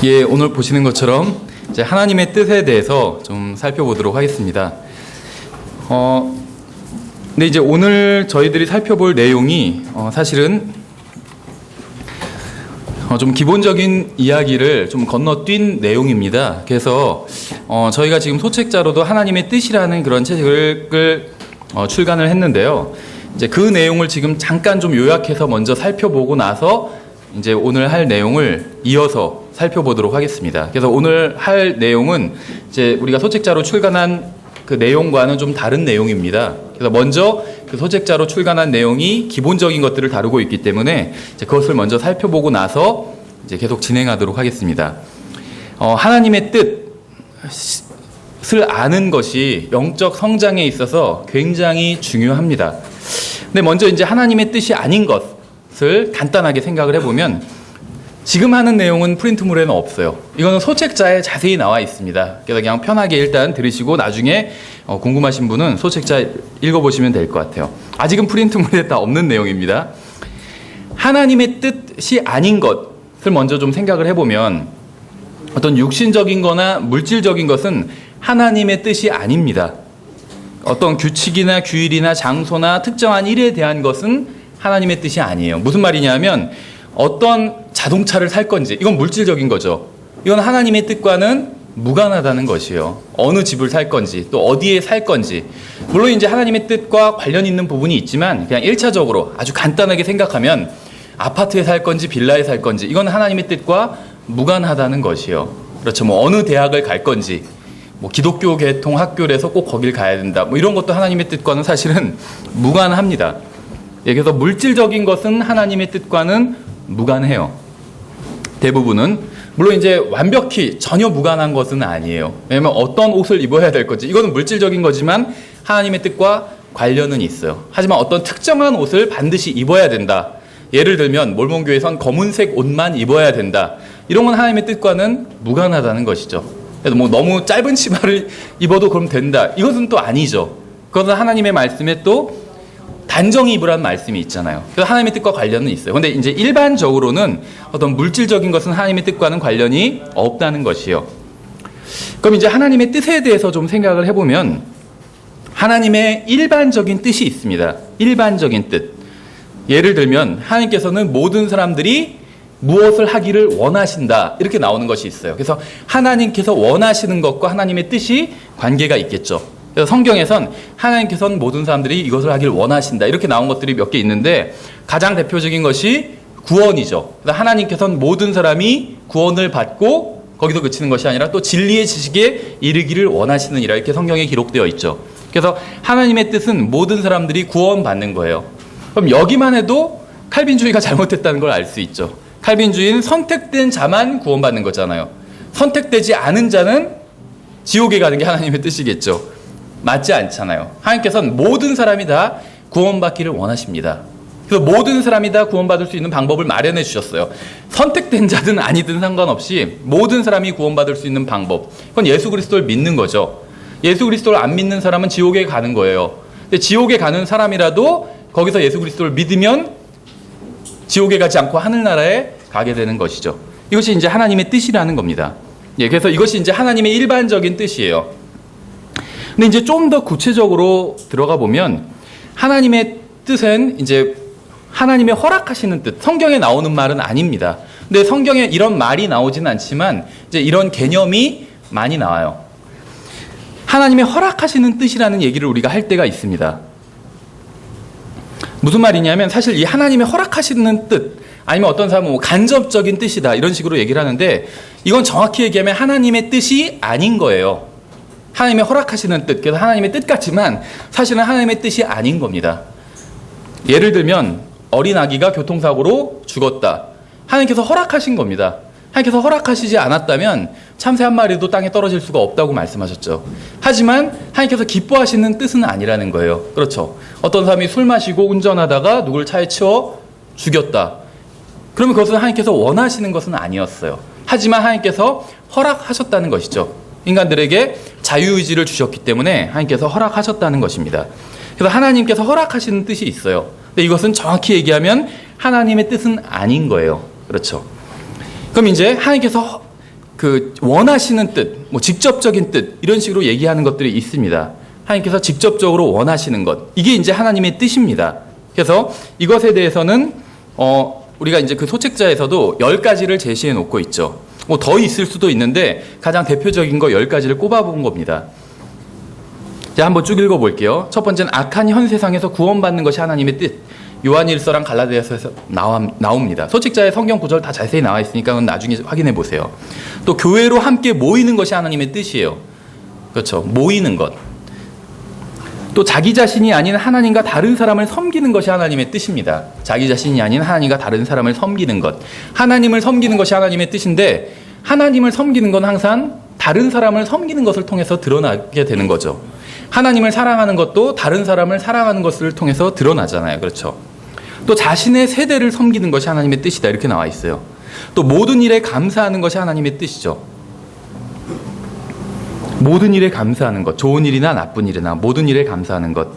예, 오늘 보시는 것처럼 이제 하나님의 뜻에 대해서 좀 살펴보도록 하겠습니다. 근데 이제 오늘 저희들이 살펴볼 내용이 사실은 좀 기본적인 이야기를 좀 건너뛴 내용입니다. 그래서 저희가 지금 소책자로도 하나님의 뜻이라는 그런 책을 출간을 했는데요. 이제 그 내용을 지금 잠깐 좀 요약해서 먼저 살펴보고 나서 이제 오늘 할 내용을 이어서 살펴보도록 하겠습니다. 그래서 오늘 할 내용은 이제 우리가 소책자로 출간한 그 내용과는 좀 다른 내용입니다. 그래서 먼저 그 소책자로 출간한 내용이 기본적인 것들을 다루고 있기 때문에 이제 그것을 먼저 살펴보고 나서 이제 계속 진행하도록 하겠습니다. 하나님의 뜻을 아는 것이 영적 성장에 있어서 굉장히 중요합니다. 근데 먼저 이제 하나님의 뜻이 아닌 것을 간단하게 생각을 해보면 지금 하는 내용은 프린트물에는 없어요. 이거는 소책자에 자세히 나와 있습니다. 그래서 그냥 편하게 일단 들으시고 나중에 궁금하신 분은 소책자 읽어보시면 될 것 같아요. 아직은 프린트물에 다 없는 내용입니다. 하나님의 뜻이 아닌 것을 먼저 좀 생각을 해보면 어떤 육신적인 거나 물질적인 것은 하나님의 뜻이 아닙니다. 어떤 규칙이나 규율이나 장소나 특정한 일에 대한 것은 하나님의 뜻이 아니에요. 무슨 말이냐면 어떤 자동차를 살 건지 이건 물질적인 거죠. 이건 하나님의 뜻과는 무관하다는 것이에요. 어느 집을 살 건지 또 어디에 살 건지 물론 이제 하나님의 뜻과 관련 있는 부분이 있지만 그냥 1차적으로 아주 간단하게 생각하면 아파트에 살 건지 빌라에 살 건지 이건 하나님의 뜻과 무관하다는 것이에요. 그렇죠. 뭐 어느 대학을 갈 건지 뭐 기독교 계통 학교라서 꼭 거길 가야 된다 뭐 이런 것도 하나님의 뜻과는 사실은 무관합니다. 예, 그래서 물질적인 것은 하나님의 뜻과는 무관해요. 대부분은 물론 이제 완벽히 전혀 무관한 것은 아니에요. 왜냐하면 어떤 옷을 입어야 될 건지 이거는 물질적인 거지만 하나님의 뜻과 관련은 있어요. 하지만 어떤 특정한 옷을 반드시 입어야 된다. 예를 들면 몰몬교에선 검은색 옷만 입어야 된다. 이런 건 하나님의 뜻과는 무관하다는 것이죠. 그래서 뭐 너무 짧은 치마를 입어도 그럼 된다. 이것은 또 아니죠. 그것은 하나님의 말씀에 또 단정히 입으라는 말씀이 있잖아요. 그래서 하나님의 뜻과 관련은 있어요. 근데 이제 일반적으로는 어떤 물질적인 것은 하나님의 뜻과는 관련이 없다는 것이요. 그럼 이제 하나님의 뜻에 대해서 좀 생각을 해보면 하나님의 일반적인 뜻이 있습니다. 일반적인 뜻. 예를 들면 하나님께서는 모든 사람들이 무엇을 하기를 원하신다. 이렇게 나오는 것이 있어요. 그래서 하나님께서 원하시는 것과 하나님의 뜻이 관계가 있겠죠. 그래서 성경에선 하나님께서는 모든 사람들이 이것을 하기를 원하신다. 이렇게 나온 것들이 몇 개 있는데 가장 대표적인 것이 구원이죠. 그래서 하나님께서는 모든 사람이 구원을 받고 거기서 그치는 것이 아니라 또 진리의 지식에 이르기를 원하시느니라. 이렇게 성경에 기록되어 있죠. 그래서 하나님의 뜻은 모든 사람들이 구원받는 거예요. 그럼 여기만 해도 칼빈주의가 잘못됐다는 걸 알 수 있죠. 칼빈주의는 선택된 자만 구원받는 거잖아요. 선택되지 않은 자는 지옥에 가는 게 하나님의 뜻이겠죠. 맞지 않잖아요. 하나님께서는 모든 사람이 다 구원받기를 원하십니다. 그래서 모든 사람이 다 구원받을 수 있는 방법을 마련해 주셨어요. 선택된 자든 아니든 상관없이 모든 사람이 구원받을 수 있는 방법. 그건 예수 그리스도를 믿는 거죠. 예수 그리스도를 안 믿는 사람은 지옥에 가는 거예요. 근데 지옥에 가는 사람이라도 거기서 예수 그리스도를 믿으면 지옥에 가지 않고 하늘나라에 가게 되는 것이죠. 이것이 이제 하나님의 뜻이라는 겁니다. 예, 그래서 이것이 이제 하나님의 일반적인 뜻이에요. 근데 이제 좀 더 구체적으로 들어가 보면 하나님의 뜻은 이제 하나님의 허락하시는 뜻, 성경에 나오는 말은 아닙니다. 근데 성경에 이런 말이 나오진 않지만 이제 이런 개념이 많이 나와요. 하나님의 허락하시는 뜻이라는 얘기를 우리가 할 때가 있습니다. 무슨 말이냐면 사실 이 하나님의 허락하시는 뜻 아니면 어떤 사람은 뭐 간접적인 뜻이다 이런 식으로 얘기를 하는데 이건 정확히 얘기하면 하나님의 뜻이 아닌 거예요. 하나님의 허락하시는 뜻, 그래서 하나님의 뜻 같지만 사실은 하나님의 뜻이 아닌 겁니다. 예를 들면 어린 아기가 교통사고로 죽었다. 하나님께서 허락하신 겁니다. 하나님께서 허락하시지 않았다면 참새 한 마리도 땅에 떨어질 수가 없다고 말씀하셨죠. 하지만 하나님께서 기뻐하시는 뜻은 아니라는 거예요. 그렇죠. 어떤 사람이 술 마시고 운전하다가 누굴 차에 치워 죽였다. 그러면 그것은 하나님께서 원하시는 것은 아니었어요. 하지만 하나님께서 허락하셨다는 것이죠. 인간들에게 자유의지를 주셨기 때문에 하나님께서 허락하셨다는 것입니다. 그래서 하나님께서 허락하시는 뜻이 있어요. 근데 이것은 정확히 얘기하면 하나님의 뜻은 아닌 거예요. 그렇죠. 그럼 이제 하나님께서 그 원하시는 뜻, 뭐 직접적인 뜻 이런 식으로 얘기하는 것들이 있습니다. 하나님께서 직접적으로 원하시는 것, 이게 이제 하나님의 뜻입니다. 그래서 이것에 대해서는 우리가 이제 그 소책자에서도 10가지를 제시해 놓고 있죠. 뭐 더 있을 수도 있는데 가장 대표적인 거 10가지를 꼽아본 겁니다. 자, 한번 쭉 읽어볼게요. 첫 번째는 악한 현 세상에서 구원받는 것이 하나님의 뜻. 요한일서랑 갈라디아서에서 나옵니다. 소책자의 성경 구절 다 자세히 나와 있으니까 그건 나중에 확인해 보세요. 또 교회로 함께 모이는 것이 하나님의 뜻이에요. 그렇죠. 모이는 것. 또 자기 자신이 아닌 하나님과 다른 사람을 섬기는 것이 하나님의 뜻입니다. 자기 자신이 아닌 하나님과 다른 사람을 섬기는 것. 하나님을 섬기는 것이 하나님의 뜻인데 하나님을 섬기는 건 항상 다른 사람을 섬기는 것을 통해서 드러나게 되는 거죠. 하나님을 사랑하는 것도 다른 사람을 사랑하는 것을 통해서 드러나잖아요. 그렇죠. 또 자신의 세대를 섬기는 것이 하나님의 뜻이다. 이렇게 나와 있어요. 또 모든 일에 감사하는 것이 하나님의 뜻이죠. 모든 일에 감사하는 것, 좋은 일이나 나쁜 일이나 모든 일에 감사하는 것.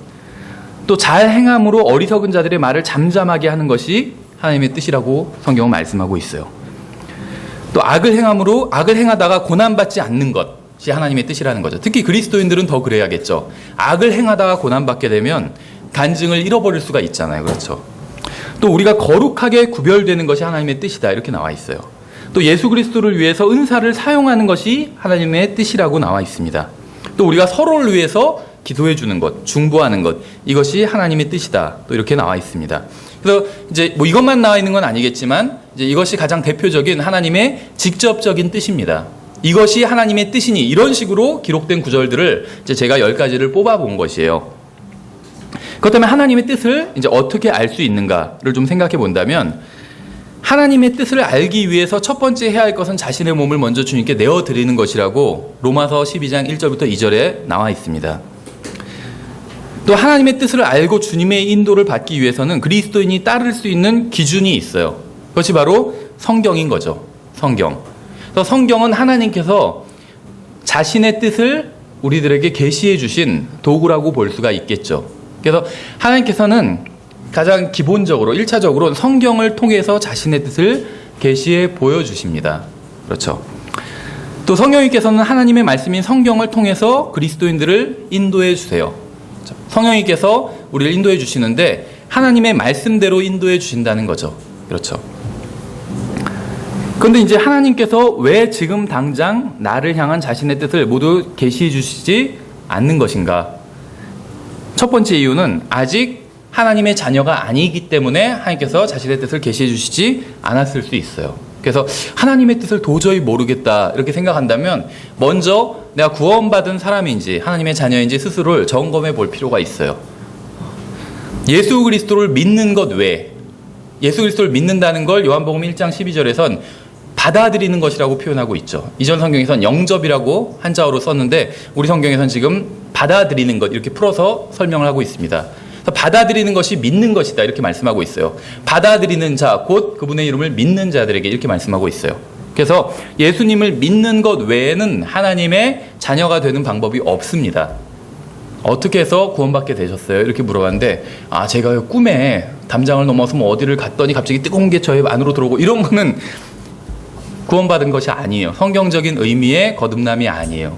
또 잘 행함으로 어리석은 자들의 말을 잠잠하게 하는 것이 하나님의 뜻이라고 성경은 말씀하고 있어요. 또 악을 행하다가 고난받지 않는 것이 하나님의 뜻이라는 거죠. 특히 그리스도인들은 더 그래야겠죠. 악을 행하다가 고난받게 되면 간증을 잃어버릴 수가 있잖아요. 그렇죠. 또 우리가 거룩하게 구별되는 것이 하나님의 뜻이다. 이렇게 나와 있어요. 또 예수 그리스도를 위해서 은사를 사용하는 것이 하나님의 뜻이라고 나와 있습니다. 또 우리가 서로를 위해서 기도해 주는 것, 중보하는 것, 이것이 하나님의 뜻이다. 또 이렇게 나와 있습니다. 그래서 이제 뭐 이것만 나와 있는 건 아니겠지만 이제 이것이 가장 대표적인 하나님의 직접적인 뜻입니다. 이것이 하나님의 뜻이니 이런 식으로 기록된 구절들을 이제 제가 10가지를 뽑아본 것이에요. 그렇다면 하나님의 뜻을 이제 어떻게 알 수 있는가를 좀 생각해 본다면 하나님의 뜻을 알기 위해서 첫 번째 해야 할 것은 자신의 몸을 먼저 주님께 내어드리는 것이라고 로마서 12장 1절부터 2절에 나와 있습니다. 또 하나님의 뜻을 알고 주님의 인도를 받기 위해서는 그리스도인이 따를 수 있는 기준이 있어요. 그것이 바로 성경인 거죠. 성경. 그래서 성경은 하나님께서 자신의 뜻을 우리들에게 계시해 주신 도구라고 볼 수가 있겠죠. 그래서 하나님께서는 가장 기본적으로 1차적으로 성경을 통해서 자신의 뜻을 계시해 보여주십니다. 그렇죠. 또 성령님께서는 하나님의 말씀인 성경을 통해서 그리스도인들을 인도해 주세요. 성령님께서 우리를 인도해 주시는데 하나님의 말씀대로 인도해 주신다는 거죠. 그렇죠. 그런데 이제 하나님께서 왜 지금 당장 나를 향한 자신의 뜻을 모두 계시해 주시지 않는 것인가? 첫 번째 이유는 아직 하나님의 자녀가 아니기 때문에 하나님께서 자신의 뜻을 계시해 주시지 않았을 수 있어요. 그래서 하나님의 뜻을 도저히 모르겠다 이렇게 생각한다면 먼저 내가 구원받은 사람인지 하나님의 자녀인지 스스로를 점검해 볼 필요가 있어요. 예수 그리스도를 믿는 것 외에 예수 그리스도를 믿는다는 걸 요한복음 1장 12절에선 받아들이는 것이라고 표현하고 있죠. 이전 성경에선 영접이라고 한자어로 썼는데 우리 성경에선 지금 받아들이는 것 이렇게 풀어서 설명을 하고 있습니다. 받아들이는 것이 믿는 것이다 이렇게 말씀하고 있어요. 받아들이는 자 곧 그분의 이름을 믿는 자들에게 이렇게 말씀하고 있어요. 그래서 예수님을 믿는 것 외에는 하나님의 자녀가 되는 방법이 없습니다. 어떻게 해서 구원받게 되셨어요? 이렇게 물어봤는데 제가 꿈에 담장을 넘어서 뭐 어디를 갔더니 갑자기 뜨거운 게 저의 안으로 들어오고 이런 거는 구원받은 것이 아니에요. 성경적인 의미의 거듭남이 아니에요.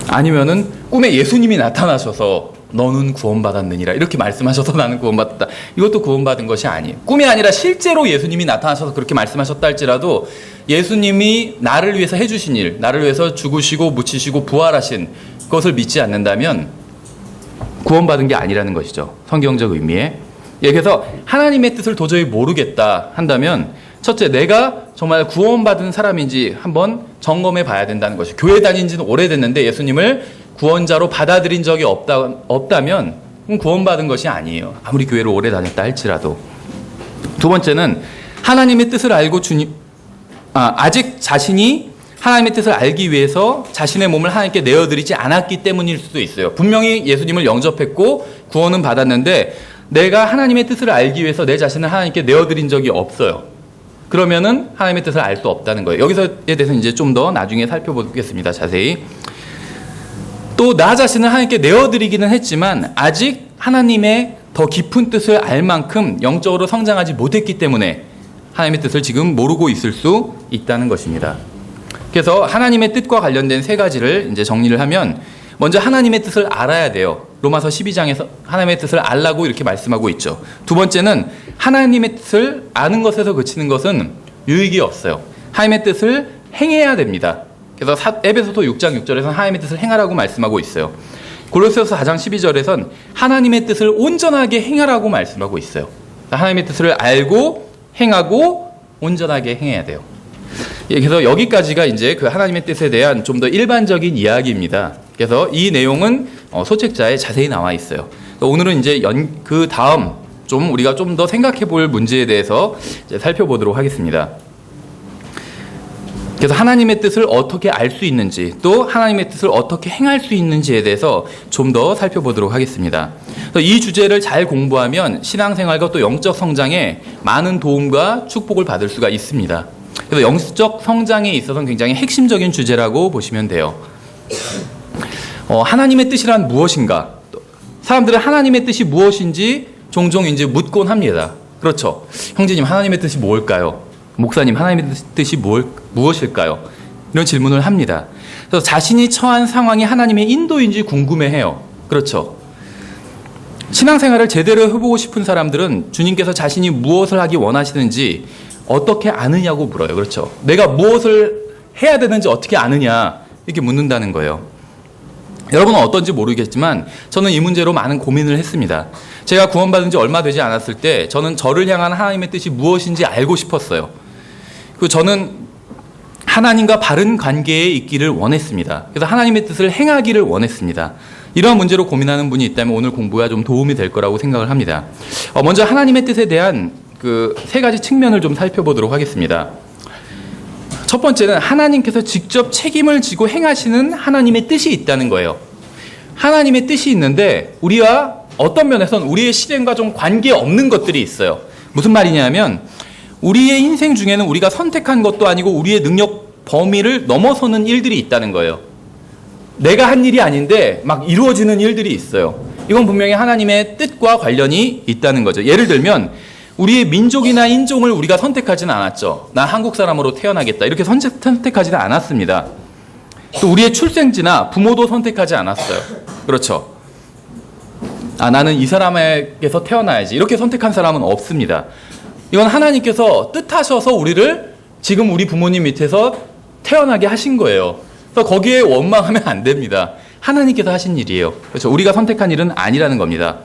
아니면은 꿈에 예수님이 나타나셔서 너는 구원받았느니라 이렇게 말씀하셔서 나는 구원받았다. 이것도 구원받은 것이 아니에요. 꿈이 아니라 실제로 예수님이 나타나셔서 그렇게 말씀하셨다 할지라도 예수님이 나를 위해서 해주신 일, 나를 위해서 죽으시고 묻히시고 부활하신 것을 믿지 않는다면 구원받은 게 아니라는 것이죠. 성경적 의미에. 그래서 하나님의 뜻을 도저히 모르겠다 한다면 첫째, 내가 정말 구원받은 사람인지 한번 점검해 봐야 된다는 것이죠. 교회 다닌 지는 오래됐는데 예수님을 구원자로 받아들인 적이 없다면 구원받은 것이 아니에요. 아무리 교회를 오래 다녔다 할지라도. 두 번째는 하나님의 뜻을 알고 아직 자신이 하나님의 뜻을 알기 위해서 자신의 몸을 하나님께 내어드리지 않았기 때문일 수도 있어요. 분명히 예수님을 영접했고 구원은 받았는데 내가 하나님의 뜻을 알기 위해서 내 자신을 하나님께 내어드린 적이 없어요. 그러면은 하나님의 뜻을 알 수 없다는 거예요. 여기서에 대해서 이제 좀 더 나중에 살펴보겠습니다. 자세히. 또 나 자신을 하나님께 내어드리기는 했지만 아직 하나님의 더 깊은 뜻을 알 만큼 영적으로 성장하지 못했기 때문에 하나님의 뜻을 지금 모르고 있을 수 있다는 것입니다. 그래서 하나님의 뜻과 관련된 세 가지를 이제 정리를 하면, 먼저 하나님의 뜻을 알아야 돼요. 로마서 12장에서 하나님의 뜻을 알라고 이렇게 말씀하고 있죠. 두 번째는 하나님의 뜻을 아는 것에서 그치는 것은 유익이 없어요. 하나님의 뜻을 행해야 됩니다. 그래서 에베소서 6장 6절에서는 하나님의 뜻을 행하라고 말씀하고 있어요. 골로새서 4장 12절에서는 하나님의 뜻을 온전하게 행하라고 말씀하고 있어요. 하나님의 뜻을 알고 행하고 온전하게 행해야 돼요. 그래서 여기까지가 이제 그 하나님의 뜻에 대한 좀 더 일반적인 이야기입니다. 그래서 이 내용은 소책자에 자세히 나와 있어요. 오늘은 이제 그 다음 좀 우리가 좀 더 생각해 볼 문제에 대해서 이제 살펴보도록 하겠습니다. 그래서 하나님의 뜻을 어떻게 알 수 있는지, 또 하나님의 뜻을 어떻게 행할 수 있는지에 대해서 좀 더 살펴보도록 하겠습니다. 이 주제를 잘 공부하면 신앙생활과 또 영적 성장에 많은 도움과 축복을 받을 수가 있습니다. 그래서 영적 성장에 있어서는 굉장히 핵심적인 주제라고 보시면 돼요. 하나님의 뜻이란 무엇인가? 사람들은 하나님의 뜻이 무엇인지 종종 이제 묻곤 합니다. 그렇죠. 형제님, 하나님의 뜻이 뭘까요? 목사님, 하나님의 뜻이 무엇일까요? 이런 질문을 합니다. 그래서 자신이 처한 상황이 하나님의 인도인지 궁금해해요. 그렇죠. 신앙생활을 제대로 해보고 싶은 사람들은 주님께서 자신이 무엇을 하기 원하시는지 어떻게 아느냐고 물어요. 그렇죠. 내가 무엇을 해야 되는지 어떻게 아느냐, 이렇게 묻는다는 거예요. 여러분은 어떤지 모르겠지만 저는 이 문제로 많은 고민을 했습니다. 제가 구원받은 지 얼마 되지 않았을 때 저는 저를 향한 하나님의 뜻이 무엇인지 알고 싶었어요. 그리고 저는 하나님과 바른 관계에 있기를 원했습니다. 그래서 하나님의 뜻을 행하기를 원했습니다. 이러한 문제로 고민하는 분이 있다면 오늘 공부가 좀 도움이 될 거라고 생각을 합니다. 먼저 하나님의 뜻에 대한 그 세 가지 측면을 좀 살펴보도록 하겠습니다. 첫 번째는 하나님께서 직접 책임을 지고 행하시는 하나님의 뜻이 있다는 거예요. 하나님의 뜻이 있는데 우리와 어떤 면에서는 우리의 실행과 좀 관계없는 것들이 있어요. 무슨 말이냐면 우리의 인생 중에는 우리가 선택한 것도 아니고 우리의 능력 범위를 넘어서는 일들이 있다는 거예요. 내가 한 일이 아닌데 막 이루어지는 일들이 있어요. 이건 분명히 하나님의 뜻과 관련이 있다는 거죠. 예를 들면 우리의 민족이나 인종을 우리가 선택하지는 않았죠. 나 한국 사람으로 태어나겠다, 이렇게 선택하지는 않았습니다. 또 우리의 출생지나 부모도 선택하지 않았어요. 그렇죠. 나는 이 사람에게서 태어나야지, 이렇게 선택한 사람은 없습니다. 이건 하나님께서 뜻하셔서 우리를 지금 우리 부모님 밑에서 태어나게 하신 거예요. 그래서 거기에 원망하면 안 됩니다. 하나님께서 하신 일이에요. 그렇죠. 우리가 선택한 일은 아니라는 겁니다.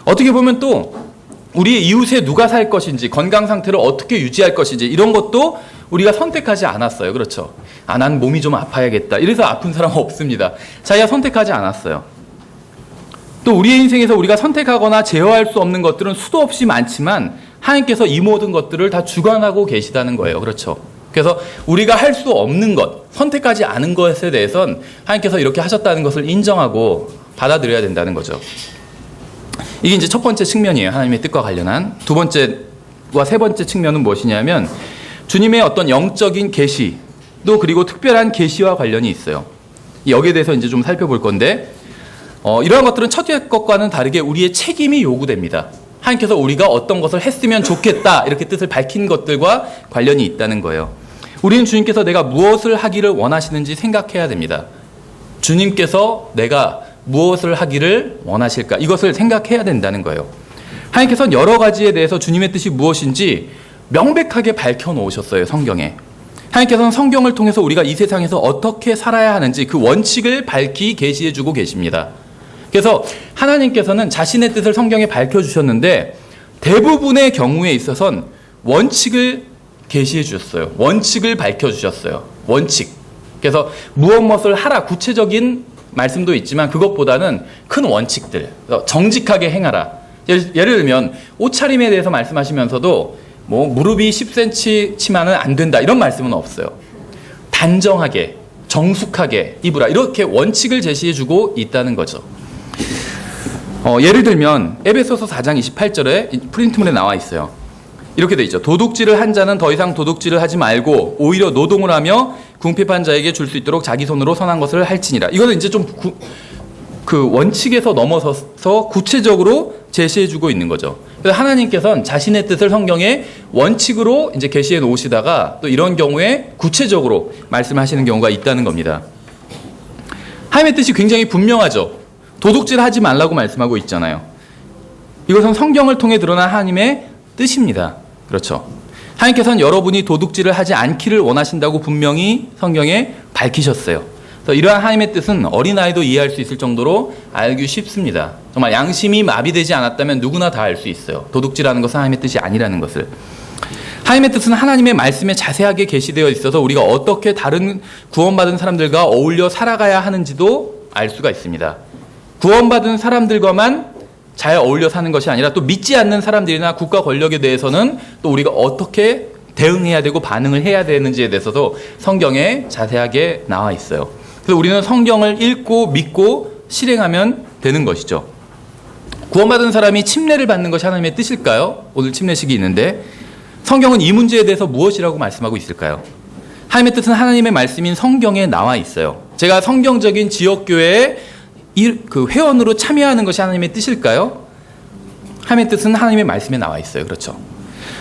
어떻게 보면 또 우리의 이웃에 누가 살 것인지, 건강 상태를 어떻게 유지할 것인지, 이런 것도 우리가 선택하지 않았어요. 그렇죠. 난 몸이 좀 아파야겠다, 이래서 아픈 사람은 없습니다. 자기가 선택하지 않았어요. 또 우리의 인생에서 우리가 선택하거나 제어할 수 없는 것들은 수도 없이 많지만 하나님께서 이 모든 것들을 다 주관하고 계시다는 거예요. 그렇죠. 그래서 우리가 할 수 없는 것, 선택하지 않은 것에 대해서는 하나님께서 이렇게 하셨다는 것을 인정하고 받아들여야 된다는 거죠. 이게 이제 첫 번째 측면이에요. 하나님의 뜻과 관련한. 두 번째와 세 번째 측면은 무엇이냐면 주님의 어떤 영적인 계시, 또 그리고 특별한 계시와 관련이 있어요. 여기에 대해서 이제 좀 살펴볼 건데, 이러한 것들은 첫째 것과는 다르게 우리의 책임이 요구됩니다. 하나님께서 우리가 어떤 것을 했으면 좋겠다, 이렇게 뜻을 밝힌 것들과 관련이 있다는 거예요. 우리는 주님께서 내가 무엇을 하기를 원하시는지 생각해야 됩니다. 주님께서 내가 무엇을 하기를 원하실까, 이것을 생각해야 된다는 거예요. 하나님께서는 여러 가지에 대해서 주님의 뜻이 무엇인지 명백하게 밝혀놓으셨어요. 성경에. 하나님께서는 성경을 통해서 우리가 이 세상에서 어떻게 살아야 하는지 그 원칙을 밝히 계시해주고 계십니다. 그래서 하나님께서는 자신의 뜻을 성경에 밝혀주셨는데 대부분의 경우에 있어서는 원칙을 계시해 주셨어요. 원칙을 밝혀주셨어요. 원칙. 그래서 무엇을 하라, 구체적인 말씀도 있지만 그것보다는 큰 원칙들, 정직하게 행하라. 예를 들면 옷차림에 대해서 말씀하시면서도 뭐 무릎이 10cm 치마는 안 된다, 이런 말씀은 없어요. 단정하게, 정숙하게 입으라, 이렇게 원칙을 제시해주고 있다는 거죠. 예를 들면 에베소서 4장 28절에 프린트물에 나와 있어요. 이렇게 돼 있죠. 도둑질을 한 자는 더 이상 도둑질을 하지 말고 오히려 노동을 하며 궁핍한 자에게 줄 수 있도록 자기 손으로 선한 것을 할지니라. 이거는 이제 좀 그 원칙에서 넘어서서 구체적으로 제시해주고 있는 거죠. 그래서 하나님께서는 자신의 뜻을 성경에 원칙으로 이제 계시해 놓으시다가 또 이런 경우에 구체적으로 말씀하시는 경우가 있다는 겁니다. 하나님의 뜻이 굉장히 분명하죠. 도둑질 하지 말라고 말씀하고 있잖아요. 이것은 성경을 통해 드러난 하나님의 뜻입니다. 그렇죠. 하나님께서는 여러분이 도둑질을 하지 않기를 원하신다고 분명히 성경에 밝히셨어요. 그래서 이러한 하나님의 뜻은 어린아이도 이해할 수 있을 정도로 알기 쉽습니다. 정말 양심이 마비되지 않았다면 누구나 다 알 수 있어요. 도둑질하는 것은 하나님의 뜻이 아니라는 것을. 하나님의 뜻은 하나님의 말씀에 자세하게 계시되어 있어서 우리가 어떻게 다른 구원받은 사람들과 어울려 살아가야 하는지도 알 수가 있습니다. 구원받은 사람들과만 잘 어울려 사는 것이 아니라 또 믿지 않는 사람들이나 국가 권력에 대해서는 또 우리가 어떻게 대응해야 되고 반응을 해야 되는지에 대해서도 성경에 자세하게 나와 있어요. 그래서 우리는 성경을 읽고 믿고 실행하면 되는 것이죠. 구원받은 사람이 침례를 받는 것이 하나님의 뜻일까요? 오늘 침례식이 있는데 성경은 이 문제에 대해서 무엇이라고 말씀하고 있을까요? 하나님의 뜻은 하나님의 말씀인 성경에 나와 있어요. 제가 성경적인 지역교회에 그 회원으로 참여하는 것이 하나님의 뜻일까요? 하나님의 뜻은 하나님의 말씀에 나와 있어요. 그렇죠.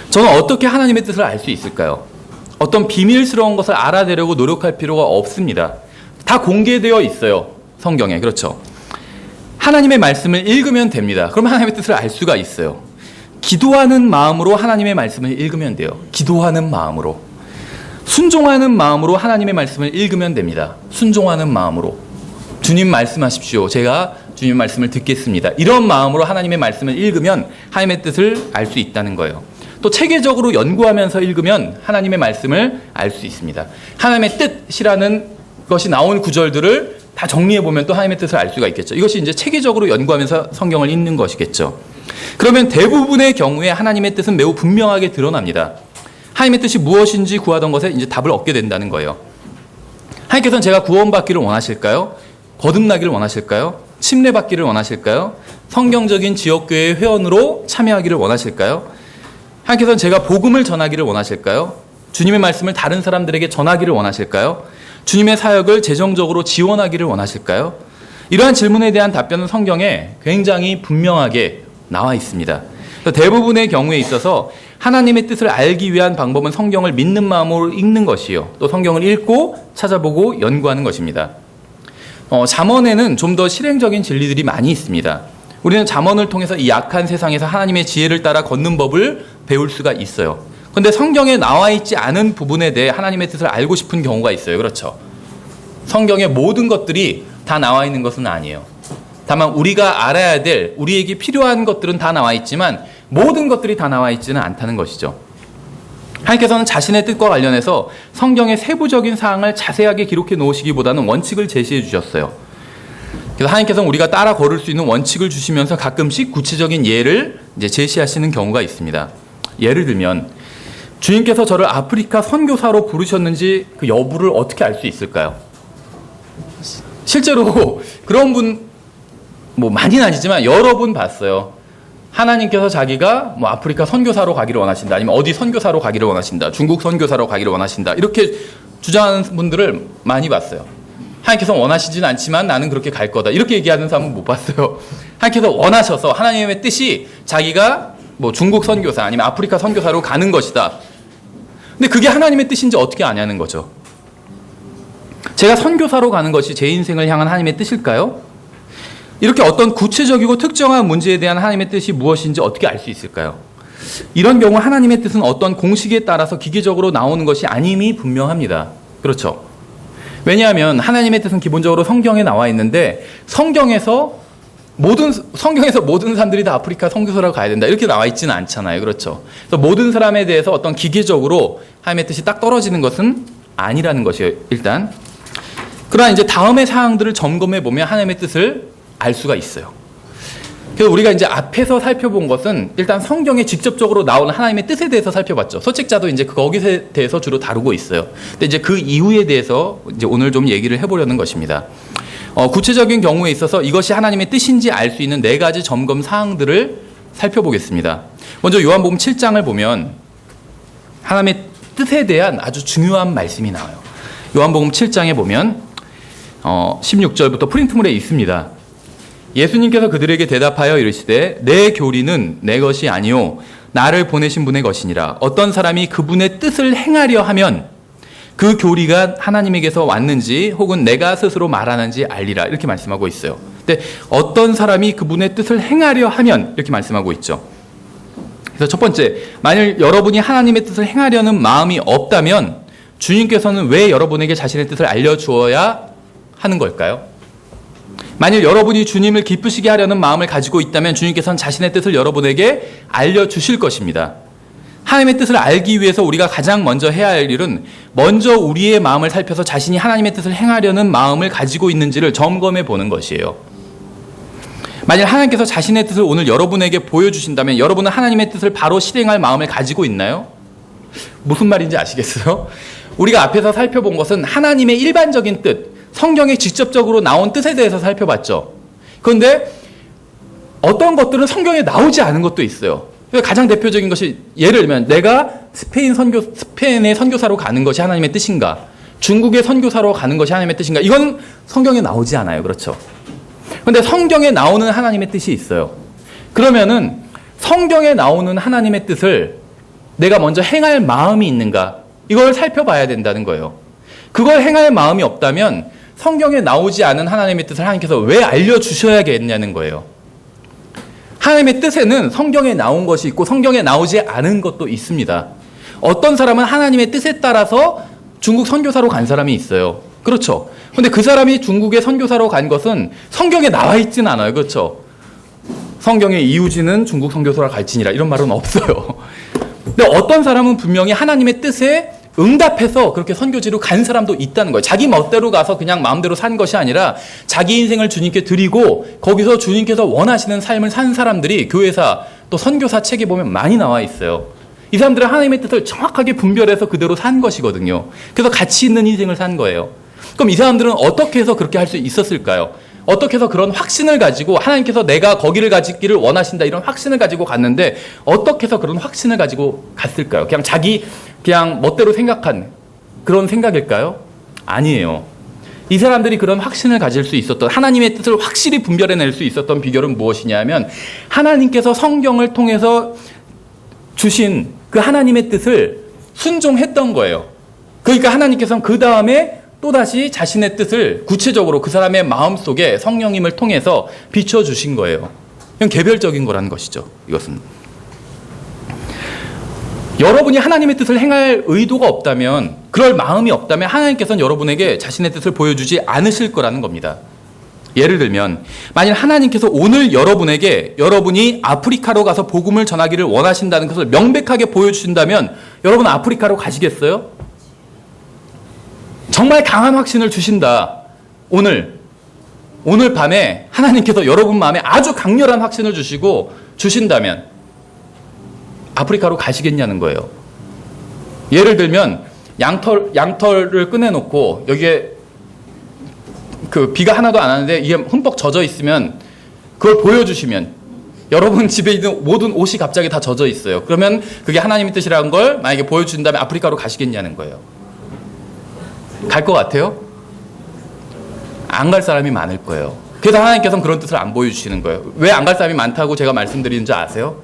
저는 어떻게 하나님의 뜻을 알 수 있을까요? 어떤 비밀스러운 것을 알아내려고 노력할 필요가 없습니다. 다 공개되어 있어요. 성경에. 그렇죠. 하나님의 말씀을 읽으면 됩니다. 그러면 하나님의 뜻을 알 수가 있어요. 기도하는 마음으로 하나님의 말씀을 읽으면 돼요. 기도하는 마음으로. 순종하는 마음으로 하나님의 말씀을 읽으면 됩니다. 순종하는 마음으로. 주님 말씀하십시오. 제가 주님 말씀을 듣겠습니다. 이런 마음으로 하나님의 말씀을 읽으면 하나님의 뜻을 알 수 있다는 거예요. 또 체계적으로 연구하면서 읽으면 하나님의 말씀을 알 수 있습니다. 하나님의 뜻이라는 것이 나온 구절들을 다 정리해보면 또 하나님의 뜻을 알 수가 있겠죠. 이것이 이제 체계적으로 연구하면서 성경을 읽는 것이겠죠. 그러면 대부분의 경우에 하나님의 뜻은 매우 분명하게 드러납니다. 하나님의 뜻이 무엇인지 구하던 것에 이제 답을 얻게 된다는 거예요. 하나님께서는 제가 구원받기를 원하실까요? 거듭나기를 원하실까요? 침례받기를 원하실까요? 성경적인 지역교회 회원으로 참여하기를 원하실까요? 하나님께서는 제가 복음을 전하기를 원하실까요? 주님의 말씀을 다른 사람들에게 전하기를 원하실까요? 주님의 사역을 재정적으로 지원하기를 원하실까요? 이러한 질문에 대한 답변은 성경에 굉장히 분명하게 나와 있습니다. 대부분의 경우에 있어서 하나님의 뜻을 알기 위한 방법은 성경을 믿는 마음으로 읽는 것이요. 또 성경을 읽고 찾아보고 연구하는 것입니다. 잠언에는 좀 더 실행적인 진리들이 많이 있습니다. 우리는 잠언을 통해서 이 약한 세상에서 하나님의 지혜를 따라 걷는 법을 배울 수가 있어요. 그런데 성경에 나와 있지 않은 부분에 대해 하나님의 뜻을 알고 싶은 경우가 있어요. 그렇죠? 성경의 모든 것들이 다 나와 있는 것은 아니에요. 다만 우리가 알아야 될, 우리에게 필요한 것들은 다 나와 있지만 모든 것들이 다 나와 있지는 않다는 것이죠. 하나님께서는 자신의 뜻과 관련해서 성경의 세부적인 사항을 자세하게 기록해 놓으시기보다는 원칙을 제시해 주셨어요. 그래서 하나님께서는 우리가 따라 걸을 수 있는 원칙을 주시면서 가끔씩 구체적인 예를 이제 제시하시는 경우가 있습니다. 예를 들면 주님께서 저를 아프리카 선교사로 부르셨는지 그 여부를 어떻게 알 수 있을까요? 실제로 그런 분 뭐 많이는 아니지만 여러 분 봤어요. 하나님께서 자기가 뭐 아프리카 선교사로 가기를 원하신다. 아니면 어디 선교사로 가기를 원하신다. 중국 선교사로 가기를 원하신다. 이렇게 주장하는 분들을 많이 봤어요. 하나님께서 원하시진 않지만 나는 그렇게 갈 거다. 이렇게 얘기하는 사람은 못 봤어요. 하나님께서 원하셔서 하나님의 뜻이 자기가 뭐 중국 선교사 아니면 아프리카 선교사로 가는 것이다. 근데 그게 하나님의 뜻인지 어떻게 아냐는 거죠. 제가 선교사로 가는 것이 제 인생을 향한 하나님의 뜻일까요? 이렇게 어떤 구체적이고 특정한 문제에 대한 하나님의 뜻이 무엇인지 어떻게 알 수 있을까요? 이런 경우 하나님의 뜻은 어떤 공식에 따라서 기계적으로 나오는 것이 아님이 분명합니다. 그렇죠? 왜냐하면 하나님의 뜻은 기본적으로 성경에 나와 있는데 성경에서 모든 사람들이 다 아프리카 선교사로 가야 된다 이렇게 나와 있지는 않잖아요. 그렇죠? 그래서 모든 사람에 대해서 어떤 기계적으로 하나님의 뜻이 딱 떨어지는 것은 아니라는 것이에요. 일단 그러나 이제 다음의 사항들을 점검해 보면 하나님의 뜻을 알 수가 있어요. 그래서 우리가 이제 앞에서 살펴본 것은 일단 성경에 직접적으로 나오는 하나님의 뜻에 대해서 살펴봤죠. 소책자도 이제 거기에 대해서 주로 다루고 있어요. 근데 이제 그 이유에 대해서 이제 오늘 좀 얘기를 해보려는 것입니다. 구체적인 경우에 있어서 이것이 하나님의 뜻인지 알 수 있는 4가지 점검 사항들을 살펴보겠습니다. 먼저 요한복음 7장을 보면 하나님의 뜻에 대한 아주 중요한 말씀이 나와요. 요한복음 7장에 보면 16절부터 프린트물에 있습니다. 예수님께서 그들에게 대답하여 이르시되 내 교리는 내 것이 아니요 나를 보내신 분의 것이니라. 어떤 사람이 그분의 뜻을 행하려 하면 그 교리가 하나님에게서 왔는지 혹은 내가 스스로 말하는지 알리라. 이렇게 말씀하고 있어요. 근데 어떤 사람이 그분의 뜻을 행하려 하면 이렇게 말씀하고 있죠. 그래서 첫 번째, 만일 여러분이 하나님의 뜻을 행하려는 마음이 없다면 주님께서는 왜 여러분에게 자신의 뜻을 알려주어야 하는 걸까요? 만일 여러분이 주님을 기쁘시게 하려는 마음을 가지고 있다면 주님께서는 자신의 뜻을 여러분에게 알려주실 것입니다. 하나님의 뜻을 알기 위해서 우리가 가장 먼저 해야 할 일은 먼저 우리의 마음을 살펴서 자신이 하나님의 뜻을 행하려는 마음을 가지고 있는지를 점검해 보는 것이에요. 만일 하나님께서 자신의 뜻을 오늘 여러분에게 보여주신다면 여러분은 하나님의 뜻을 바로 실행할 마음을 가지고 있나요? 무슨 말인지 아시겠어요? 우리가 앞에서 살펴본 것은 하나님의 일반적인 뜻, 성경에 직접적으로 나온 뜻에 대해서 살펴봤죠. 그런데 어떤 것들은 성경에 나오지 않은 것도 있어요. 가장 대표적인 것이 예를 들면 내가 스페인의 선교사로 가는 것이 하나님의 뜻인가? 중국의 선교사로 가는 것이 하나님의 뜻인가? 이건 성경에 나오지 않아요. 그렇죠? 그런데 성경에 나오는 하나님의 뜻이 있어요. 그러면은 성경에 나오는 하나님의 뜻을 내가 먼저 행할 마음이 있는가? 이걸 살펴봐야 된다는 거예요. 그걸 행할 마음이 없다면 성경에 나오지 않은 하나님의 뜻을 하나님께서 왜 알려주셔야겠냐는 거예요. 하나님의 뜻에는 성경에 나온 것이 있고 성경에 나오지 않은 것도 있습니다. 어떤 사람은 하나님의 뜻에 따라서 중국 선교사로 간 사람이 있어요. 그렇죠. 근데 그 사람이 중국의 선교사로 간 것은 성경에 나와 있지는 않아요. 그렇죠. 성경에 이우진은 중국 선교사로 갈지니라 이런 말은 없어요. 근데 어떤 사람은 분명히 하나님의 뜻에 응답해서 그렇게 선교지로 간 사람도 있다는 거예요. 자기 멋대로 가서 그냥 마음대로 산 것이 아니라 자기 인생을 주님께 드리고 거기서 주님께서 원하시는 삶을 산 사람들이 교회사 또 선교사 책에 보면 많이 나와 있어요. 이 사람들은 하나님의 뜻을 정확하게 분별해서 그대로 산 것이거든요. 그래서 가치 있는 인생을 산 거예요. 그럼 이 사람들은 어떻게 해서 그렇게 할 수 있었을까요? 어떻게 해서 그런 확신을 가지고 하나님께서 내가 거기를 가지기를 원하신다 이런 확신을 가지고 갔는데 어떻게 해서 그런 확신을 가지고 갔을까요? 그냥 자기 그냥 멋대로 생각한 그런 생각일까요? 아니에요. 이 사람들이 그런 확신을 가질 수 있었던 하나님의 뜻을 확실히 분별해낼 수 있었던 비결은 무엇이냐 하면 하나님께서 성경을 통해서 주신 그 하나님의 뜻을 순종했던 거예요. 그러니까 하나님께서는 그 다음에 또다시 자신의 뜻을 구체적으로 그 사람의 마음속에 성령님을 통해서 비춰주신 거예요. 이건 개별적인 거라는 것이죠. 이것은. 여러분이 하나님의 뜻을 행할 의도가 없다면, 그럴 마음이 없다면 하나님께서는 여러분에게 자신의 뜻을 보여주지 않으실 거라는 겁니다. 예를 들면 만일 하나님께서 오늘 여러분에게 여러분이 아프리카로 가서 복음을 전하기를 원하신다는 것을 명백하게 보여주신다면 여러분 아프리카로 가시겠어요? 정말 강한 확신을 주신다. 오늘 밤에 하나님께서 여러분 마음에 아주 강렬한 확신을 주신다면 아프리카로 가시겠냐는 거예요. 예를 들면 양털을 꺼내놓고 여기에 그 비가 하나도 안 왔는데 이게 흠뻑 젖어 있으면 그걸 보여주시면 여러분 집에 있는 모든 옷이 갑자기 다 젖어 있어요. 그러면 그게 하나님의 뜻이라는 걸 만약에 보여준다면 아프리카로 가시겠냐는 거예요. 갈 것 같아요? 안 갈 사람이 많을 거예요. 그래서 하나님께서는 그런 뜻을 안 보여주시는 거예요. 왜 안 갈 사람이 많다고 제가 말씀드리는 줄 아세요?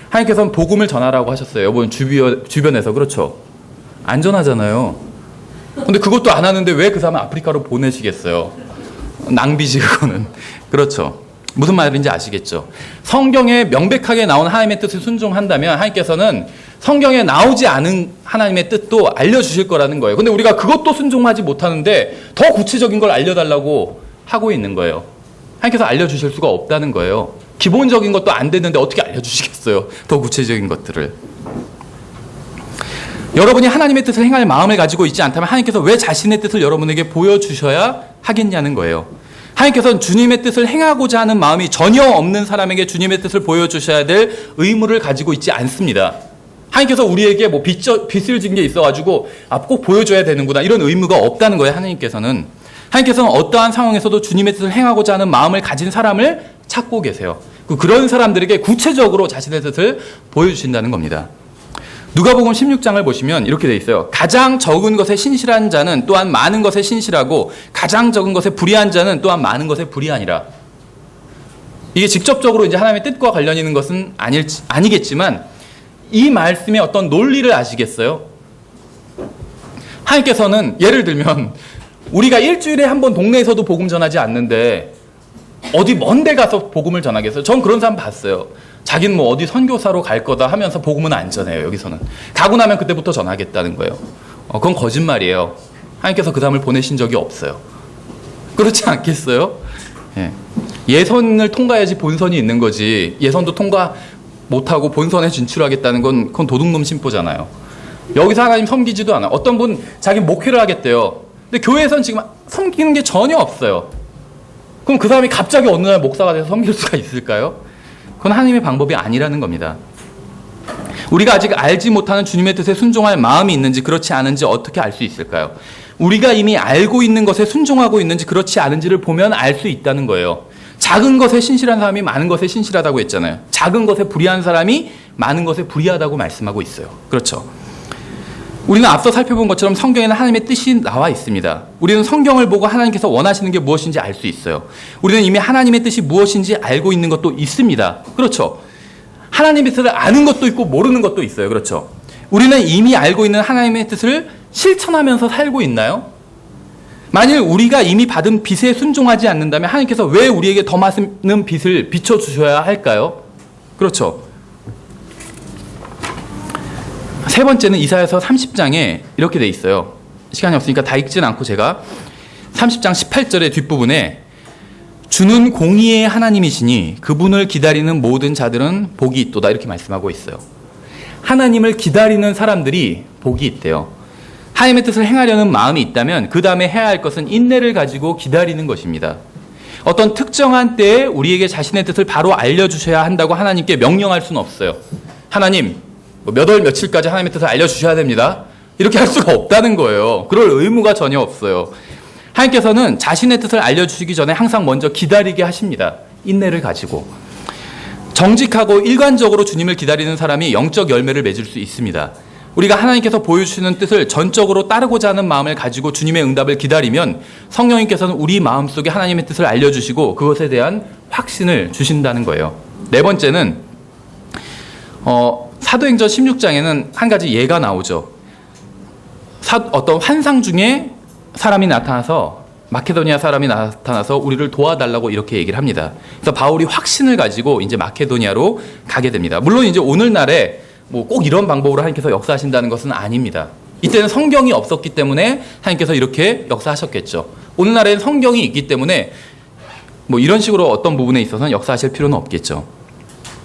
하나님께서는 복음을 전하라고 하셨어요. 여러분 주변에서. 그렇죠? 안전하잖아요. 근데 그것도 안 하는데 왜 그 사람을 아프리카로 보내시겠어요? 낭비지 그거는. 그렇죠? 무슨 말인지 아시겠죠? 성경에 명백하게 나온 하나님의 뜻을 순종한다면 하나님께서는 성경에 나오지 않은 하나님의 뜻도 알려주실 거라는 거예요. 근데 우리가 그것도 순종하지 못하는데 더 구체적인 걸 알려달라고 하고 있는 거예요. 하나님께서 알려주실 수가 없다는 거예요. 기본적인 것도 안 됐는데 어떻게 알려주시겠어요? 더 구체적인 것들을. 여러분이 하나님의 뜻을 행할 마음을 가지고 있지 않다면 하나님께서 왜 자신의 뜻을 여러분에게 보여주셔야 하겠냐는 거예요. 하나님께서는 주님의 뜻을 행하고자 하는 마음이 전혀 없는 사람에게 주님의 뜻을 보여주셔야 될 의무를 가지고 있지 않습니다. 하나님께서 우리에게 뭐 빚을 진 게 있어가지고 꼭 보여줘야 되는구나 이런 의무가 없다는 거예요. 하나님께서는 어떠한 상황에서도 주님의 뜻을 행하고자 하는 마음을 가진 사람을 찾고 계세요. 그런 사람들에게 구체적으로 자신의 뜻을 보여주신다는 겁니다. 누가복음 16장을 보시면 이렇게 돼 있어요. 가장 적은 것에 신실한 자는 또한 많은 것에 신실하고 가장 적은 것에 불의한 자는 또한 많은 것에 불의하니라. 이게 직접적으로 이제 하나님의 뜻과 관련 있는 것은 아니겠지만 이 말씀의 어떤 논리를 아시겠어요? 하나님께서는 예를 들면 우리가 일주일에 한 번 동네에서도 복음 전하지 않는데 어디 먼 데 가서 복음을 전하겠어요? 전 그런 사람 봤어요. 자기는 뭐 어디 선교사로 갈 거다 하면서 복음은 안 전해요. 여기서는. 가고 나면 그때부터 전하겠다는 거예요. 그건 거짓말이에요. 하나님께서 그 사람을 보내신 적이 없어요. 그렇지 않겠어요? 예. 예선을 통과해야지 본선이 있는 거지. 예선도 통과 못하고 본선에 진출하겠다는 건 그건 도둑놈 심보잖아요. 여기서 하나님 섬기지도 않아. 어떤 분 자기 목회를 하겠대요. 근데 교회에서는 지금 섬기는 게 전혀 없어요. 그럼 그 사람이 갑자기 어느 날 목사가 돼서 섬길 수가 있을까요? 그건 하나님의 방법이 아니라는 겁니다. 우리가 아직 알지 못하는 주님의 뜻에 순종할 마음이 있는지 그렇지 않은지 어떻게 알 수 있을까요? 우리가 이미 알고 있는 것에 순종하고 있는지 그렇지 않은지를 보면 알 수 있다는 거예요. 작은 것에 신실한 사람이 많은 것에 신실하다고 했잖아요. 작은 것에 불의한 사람이 많은 것에 불의하다고 말씀하고 있어요. 그렇죠. 우리는 앞서 살펴본 것처럼 성경에는 하나님의 뜻이 나와 있습니다. 우리는 성경을 보고 하나님께서 원하시는 게 무엇인지 알 수 있어요. 우리는 이미 하나님의 뜻이 무엇인지 알고 있는 것도 있습니다. 그렇죠. 하나님의 뜻을 아는 것도 있고 모르는 것도 있어요. 그렇죠. 우리는 이미 알고 있는 하나님의 뜻을 실천하면서 살고 있나요? 만일 우리가 이미 받은 빚에 순종하지 않는다면 하나님께서 왜 우리에게 더 많은 빚을 비춰주셔야 할까요? 그렇죠. 세 번째는 이사야서 30장에 이렇게 돼 있어요. 시간이 없으니까 다 읽지는 않고 제가 30장 18절의 뒷부분에 주는 공의의 하나님이시니 그분을 기다리는 모든 자들은 복이 있도다 이렇게 말씀하고 있어요. 하나님을 기다리는 사람들이 복이 있대요. 하나님의 뜻을 행하려는 마음이 있다면 그 다음에 해야 할 것은 인내를 가지고 기다리는 것입니다. 어떤 특정한 때에 우리에게 자신의 뜻을 바로 알려주셔야 한다고 하나님께 명령할 수는 없어요. 하나님 몇 월 며칠까지 하나님의 뜻을 알려주셔야 됩니다. 이렇게 할 수가 없다는 거예요. 그럴 의무가 전혀 없어요. 하나님께서는 자신의 뜻을 알려주시기 전에 항상 먼저 기다리게 하십니다. 인내를 가지고. 정직하고 일관적으로 주님을 기다리는 사람이 영적 열매를 맺을 수 있습니다. 우리가 하나님께서 보여주시는 뜻을 전적으로 따르고자 하는 마음을 가지고 주님의 응답을 기다리면 성령님께서는 우리 마음속에 하나님의 뜻을 알려주시고 그것에 대한 확신을 주신다는 거예요. 네 번째는 사도행전 16장에는 한 가지 예가 나오죠. 어떤 환상 중에 사람이 나타나서 마케도니아 사람이 나타나서 우리를 도와달라고 이렇게 얘기를 합니다. 그래서 바울이 확신을 가지고 이제 마케도니아로 가게 됩니다. 물론 이제 오늘날에 뭐 꼭 이런 방법으로 하나님께서 역사하신다는 것은 아닙니다. 이때는 성경이 없었기 때문에 하나님께서 이렇게 역사하셨겠죠. 오늘날에는 성경이 있기 때문에 뭐 이런 식으로 어떤 부분에 있어서는 역사하실 필요는 없겠죠.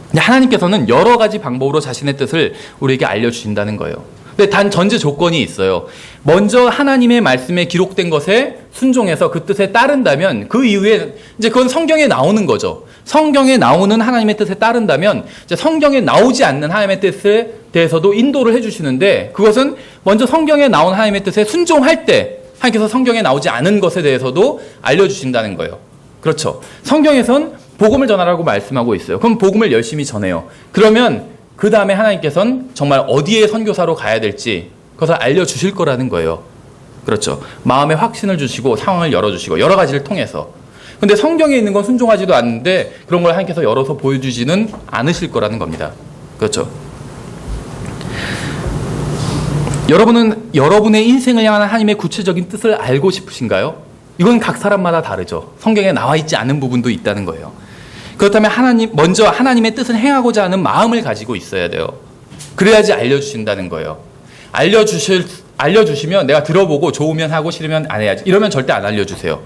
근데 하나님께서는 여러 가지 방법으로 자신의 뜻을 우리에게 알려주신다는 거예요. 근데 단 전제 조건이 있어요. 먼저 하나님의 말씀에 기록된 것에 순종해서 그 뜻에 따른다면 그 이후에 이제 그건 성경에 나오는 거죠. 성경에 나오는 하나님의 뜻에 따른다면 이제 성경에 나오지 않는 하나님의 뜻에 대해서도 인도를 해주시는데 그것은 먼저 성경에 나온 하나님의 뜻에 순종할 때 하나님께서 성경에 나오지 않은 것에 대해서도 알려주신다는 거예요. 그렇죠. 성경에선 복음을 전하라고 말씀하고 있어요. 그럼 복음을 열심히 전해요. 그러면 그 다음에 하나님께서는 정말 어디에 선교사로 가야 될지 그것을 알려주실 거라는 거예요. 그렇죠. 마음에 확신을 주시고 상황을 열어주시고 여러 가지를 통해서. 근데 성경에 있는 건 순종하지도 않는데 그런 걸 하나님께서 열어서 보여주지는 않으실 거라는 겁니다. 그렇죠. 여러분은 여러분의 인생을 향한 하나님의 구체적인 뜻을 알고 싶으신가요? 이건 각 사람마다 다르죠. 성경에 나와 있지 않은 부분도 있다는 거예요. 그렇다면 먼저 하나님의 뜻을 행하고자 하는 마음을 가지고 있어야 돼요. 그래야지 알려주신다는 거예요. 알려주시면 내가 들어보고 좋으면 하고 싫으면 안 해야지. 이러면 절대 안 알려주세요.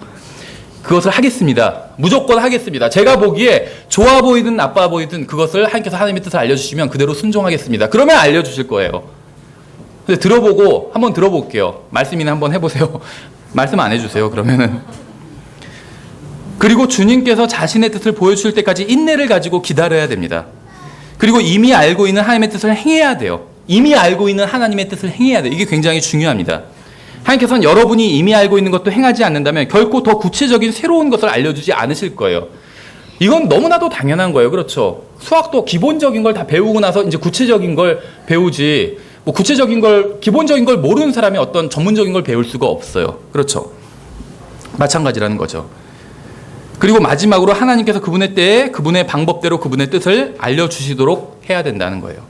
그것을 하겠습니다. 무조건 하겠습니다. 제가 보기에 좋아 보이든 나빠 보이든 그것을 하나님께서 하나님의 뜻을 알려주시면 그대로 순종하겠습니다. 그러면 알려주실 거예요. 근데 들어보고 한번 들어볼게요. 말씀이나 한번 해보세요. 말씀 안 해주세요. 그러면은. 그리고 주님께서 자신의 뜻을 보여주실 때까지 인내를 가지고 기다려야 됩니다. 그리고 이미 알고 있는 하나님의 뜻을 행해야 돼요. 이미 알고 있는 하나님의 뜻을 행해야 돼요. 이게 굉장히 중요합니다. 하나님께서는 여러분이 이미 알고 있는 것도 행하지 않는다면 결코 더 구체적인 새로운 것을 알려주지 않으실 거예요. 이건 너무나도 당연한 거예요. 그렇죠. 수학도 기본적인 걸 다 배우고 나서 이제 구체적인 걸 배우지 뭐 구체적인 걸 기본적인 걸 모르는 사람이 어떤 전문적인 걸 배울 수가 없어요. 그렇죠. 마찬가지라는 거죠. 그리고 마지막으로 하나님께서 그분의 때에 그분의 방법대로 그분의 뜻을 알려주시도록 해야 된다는 거예요.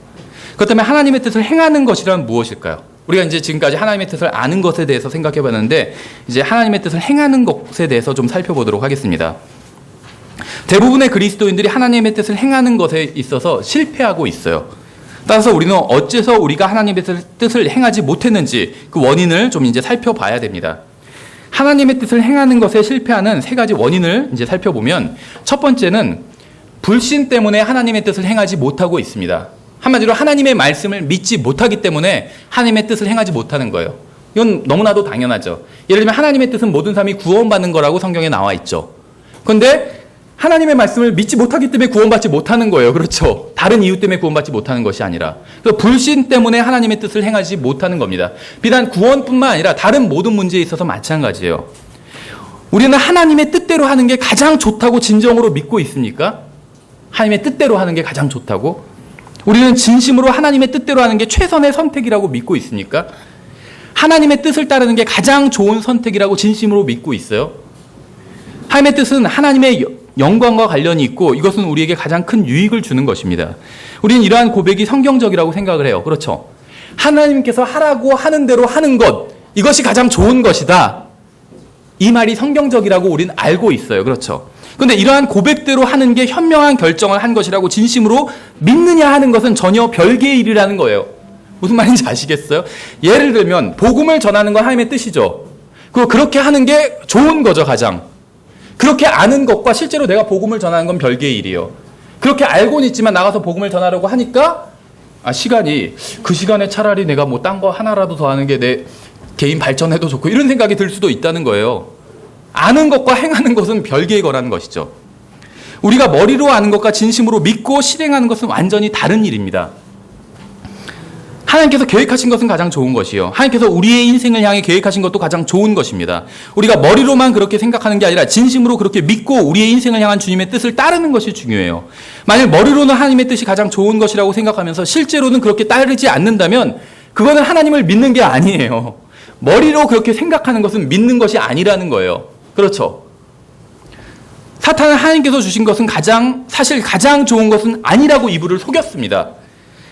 그렇다면 하나님의 뜻을 행하는 것이란 무엇일까요? 우리가 이제 지금까지 하나님의 뜻을 아는 것에 대해서 생각해 봤는데, 이제 하나님의 뜻을 행하는 것에 대해서 좀 살펴보도록 하겠습니다. 대부분의 그리스도인들이 하나님의 뜻을 행하는 것에 있어서 실패하고 있어요. 따라서 우리는 어째서 우리가 하나님의 뜻을 행하지 못했는지 그 원인을 좀 이제 살펴봐야 됩니다. 하나님의 뜻을 행하는 것에 실패하는 세 가지 원인을 이제 살펴보면, 첫 번째는 불신 때문에 하나님의 뜻을 행하지 못하고 있습니다. 한마디로 하나님의 말씀을 믿지 못하기 때문에 하나님의 뜻을 행하지 못하는 거예요. 이건 너무나도 당연하죠. 예를 들면 하나님의 뜻은 모든 사람이 구원받는 거라고 성경에 나와 있죠. 그런데 하나님의 말씀을 믿지 못하기 때문에 구원받지 못하는 거예요. 그렇죠. 다른 이유 때문에 구원받지 못하는 것이 아니라. 그래서 불신 때문에 하나님의 뜻을 행하지 못하는 겁니다. 비단 구원뿐만 아니라 다른 모든 문제에 있어서 마찬가지예요. 우리는 하나님의 뜻대로 하는 게 가장 좋다고 진정으로 믿고 있습니까? 하나님의 뜻대로 하는 게 가장 좋다고? 우리는 진심으로 하나님의 뜻대로 하는 게 최선의 선택이라고 믿고 있습니까? 하나님의 뜻을 따르는 게 가장 좋은 선택이라고 진심으로 믿고 있어요? 하나님의 뜻은 하나님의 영광과 관련이 있고 이것은 우리에게 가장 큰 유익을 주는 것입니다. 우리는 이러한 고백이 성경적이라고 생각을 해요. 그렇죠? 하나님께서 하라고 하는 대로 하는 것, 이것이 가장 좋은 것이다. 이 말이 성경적이라고 우리는 알고 있어요. 그렇죠? 그런데 이러한 고백대로 하는 게 현명한 결정을 한 것이라고 진심으로 믿느냐 하는 것은 전혀 별개의 일이라는 거예요. 무슨 말인지 아시겠어요? 예를 들면 복음을 전하는 건 하나님의 뜻이죠. 그리고 그렇게 하는 게 좋은 거죠, 가장. 그렇게 아는 것과 실제로 내가 복음을 전하는 건 별개의 일이에요. 그렇게 알고는 있지만 나가서 복음을 전하려고 하니까 시간이, 그 시간에 차라리 내가 뭐 딴 거 하나라도 더 하는 게 내 개인 발전에도 좋고 이런 생각이 들 수도 있다는 거예요. 아는 것과 행하는 것은 별개의 거라는 것이죠. 우리가 머리로 아는 것과 진심으로 믿고 실행하는 것은 완전히 다른 일입니다. 하나님께서 계획하신 것은 가장 좋은 것이요. 하나님께서 우리의 인생을 향해 계획하신 것도 가장 좋은 것입니다. 우리가 머리로만 그렇게 생각하는 게 아니라 진심으로 그렇게 믿고 우리의 인생을 향한 주님의 뜻을 따르는 것이 중요해요. 만약 머리로는 하나님의 뜻이 가장 좋은 것이라고 생각하면서 실제로는 그렇게 따르지 않는다면 그거는 하나님을 믿는 게 아니에요. 머리로 그렇게 생각하는 것은 믿는 것이 아니라는 거예요. 그렇죠? 사탄은 하나님께서 주신 것은 사실 가장 좋은 것은 아니라고 이불을 속였습니다.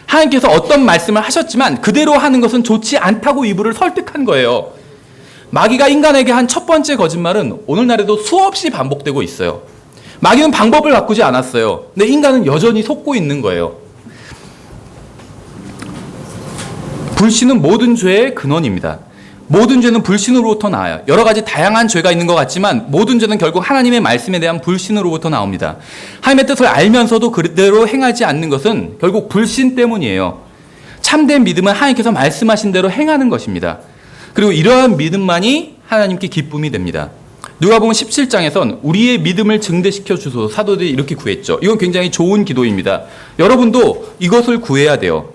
하나님께서 어떤 말씀을 하셨지만 그대로 하는 것은 좋지 않다고 이불을 설득한 거예요. 마귀가 인간에게 한 첫 번째 거짓말은 오늘날에도 수없이 반복되고 있어요. 마귀는 방법을 바꾸지 않았어요. 근데 인간은 여전히 속고 있는 거예요. 불신은 모든 죄의 근원입니다. 모든 죄는 불신으로부터 나와요. 여러 가지 다양한 죄가 있는 것 같지만 모든 죄는 결국 하나님의 말씀에 대한 불신으로부터 나옵니다. 하나님의 뜻을 알면서도 그대로 행하지 않는 것은 결국 불신 때문이에요. 참된 믿음은 하나님께서 말씀하신 대로 행하는 것입니다. 그리고 이러한 믿음만이 하나님께 기쁨이 됩니다. 누가복음 17장에선 우리의 믿음을 증대시켜 주소서 사도들이 이렇게 구했죠. 이건 굉장히 좋은 기도입니다. 여러분도 이것을 구해야 돼요.